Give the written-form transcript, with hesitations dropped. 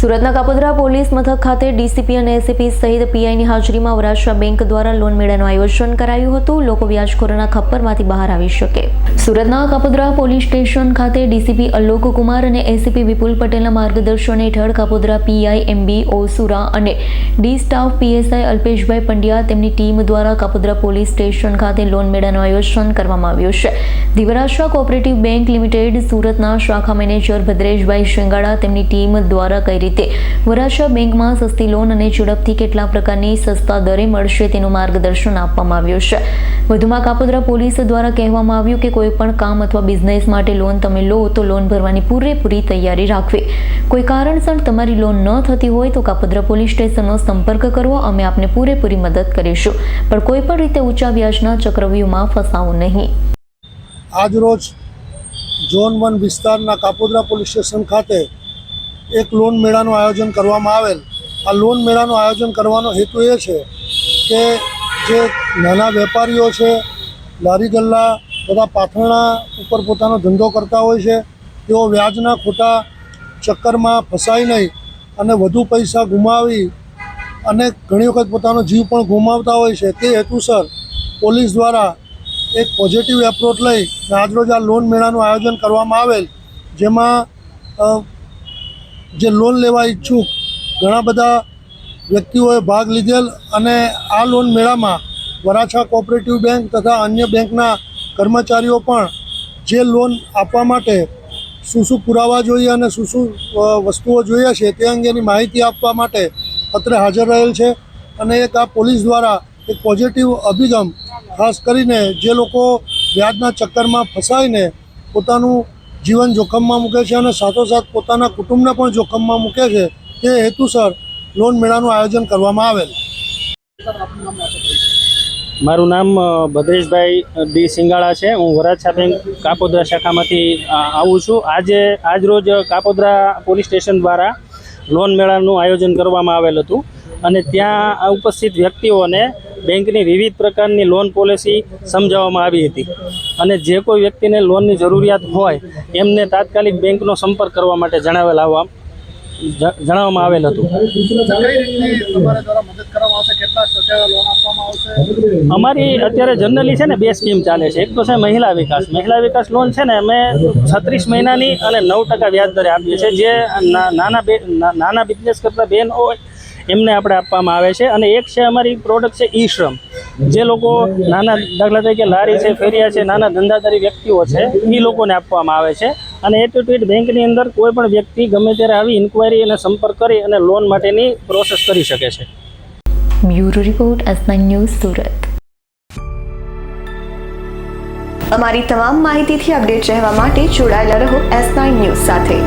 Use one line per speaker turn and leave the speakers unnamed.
સુરતના કાપોદ્રા પોલીસ મથક ખાતે ડીસીપી અને એસીપી સહિત પીઆઈની હાજરીમાં વરાછા બેંક દ્વારા લોન મેળાનું આયોજન કરાયું હતું. લોકો વ્યાજખોરોના ખપ્પરમાંથી બહાર આવી શકે. સુરતના કાપોદ્રા પોલીસ સ્ટેશન ખાતે ડીસીપી અલોક કુમાર અને એસીપી વિપુલ પટેલના માર્ગદર્શન હેઠળ કાપોદ્રા પીઆઈ એમબી ઓસુરા અને ડી સ્ટાફ પીએસઆઈ અલ્પેશભાઈ પંડ્યા તેમની ટીમ દ્વારા કાપોદ્રા પોલીસ સ્ટેશન ખાતે લોન મેળાનું આયોજન કરવામાં આવ્યું છે. વરાછા કોઓપરેટિવ બેંક લિમિટેડ સુરતના શાખા મેનેજર ભદ્રેશભાઈ શિંગાડા તેમની ટીમ દ્વારા કઈ રીતે વરાછા બેંકમાં સસ્તી લોન અને ઝડપથી કેટલા પ્રકારની સસ્તા દરે મળશે તેનું માર્ગદર્શન આપવામાં આવ્યું છે. વધુમાં કાપોદ્રા પોલીસ દ્વારા કહેવામાં આવ્યું કે કોઈ પણ કામ અથવા બિઝનેસ માટે લોન તમે લો તો લોન ભરવાની પૂરેપૂરી તૈયારી રાખવી. કોઈ કારણસર તમારી લોન ન થતી હોય તો કાપોદ્રા પોલીસ સ્ટેશનનો સંપર્ક કરવો, અમે આપને પૂરેપૂરી મદદ કરીશું, પણ કોઈ પણ રીતે ઊંચા વ્યાજના ચક્રવ્યૂહમાં ફસાવો નહીં.
આજરોજ ઝોન 1 વિસ્તારના કાપોદ્રા પોલીસ સ્ટેશન ખાતે એક લોન મેળાનું આયોજન કરવામાં આવેલ. આ લોન મેળાનું આયોજન કરવાનો હેતુ એ છે કે જે નાના વેપારીઓ છે, લારી ગલ્લા, બધા પાથરણા ઉપર પોતાનો ધંધો કરતા હોય છે, તેઓ વ્યાજના ખોટા ચક્કરમાં ફસાય નહીં અને વધુ પૈસા ગુમાવી અને ઘણી વખત પોતાનો જીવ પણ ગુમાવતા હોય છે. તે હેતુસર પોલીસ દ્વારા એક પોઝિટિવ એપ્રોચ લઈ આજરોજ આ લોન મેળાનું આયોજન કરવામાં આવેલ, જેમાં જે લોન લેવા ઈચ્છુક ઘણા બધા વ્યક્તિઓએ ભાગ લીધેલ અને આ લોન મેળામાં વરાછા કોઓપરેટિવ બેંક તથા અન્ય બેંકના કર્મચારીઓ પણ જે લોન આપવા માટે શું પુરાવા જોઈએ અને શું વસ્તુઓ જોઈએ છે તે અંગેની માહિતી આપવા માટે અત્રે હાજર રહેલ છે. અને એક આ પોલીસ દ્વારા એક પોઝિટિવ અભિગમ ખાસ કરીને જે લોકો વ્યાજના ચક્કરમાં ફસાઈને પોતાનું જીવન જોખમમાં મૂકે છે અને સાથોસાથ પોતાના કુટુંબને પણ જોખમમાં મૂકે છે, તે હેતુસર લોન મેળાનું આયોજન કરવામાં આવેલ.
મારું નામ ભદ્રેશભાઈ ડી સિંગાળા છે. હું વરાછા બેંક કાપોદ્રા શાખામાંથી આવું છું. આજરોજ કાપોદ્રા પોલીસ સ્ટેશન દ્વારા લોન મેળાનું આયોજન કરવામાં આવેલ હતું અને ત્યાં ઉપસ્થિત વ્યક્તિઓને બેંકની વિવિધ પ્રકારની લોન પોલિસી સમજાવવામાં આવી હતી અને જે કોઈ વ્યક્તિને લોનની જરૂરિયાત હોય એમને તાત્કાલિક બેંકનો સંપર્ક કરવા માટે જણાવવામાં આવેલ હતું. અમારી અત્યારે જનરલી છે ને 2 સ્કીમ ચાલે છે. એક તો છે મહિલા વિકાસ લોન છે ને અમે 36 મહિનાની અને 9% વ્યાજ દરે આપીએ છીએ. જે નાના બિઝનેસ કરતા બેન હોય એમને આપણે આપવામાં આવે છે. અને એક છે અમારી પ્રોડક્ટ છે ઈ શ્રમ, જે લોકો નાના દાખલા તરીકે લારી છે, ફેરિયા છે, નાના ધંધાદારી વ્યક્તિઓ છે, એ લોકોને આપવામાં આવે છે. અને એ ટુ ઇટ બેંકની અંદર કોઈ પણ વ્યક્તિ ગમે ત્યારે આવી ઇન્ક્વાયરી અને સંપર્ક કરી અને લોન માટેની પ્રોસેસ કરી શકે છે.
Bureau report S9 news Surat. અમારી તમામ માહિતીથી અપડેટ રહેવા માટે જોડાયેલા રહો S9 ન્યૂઝ સાથે.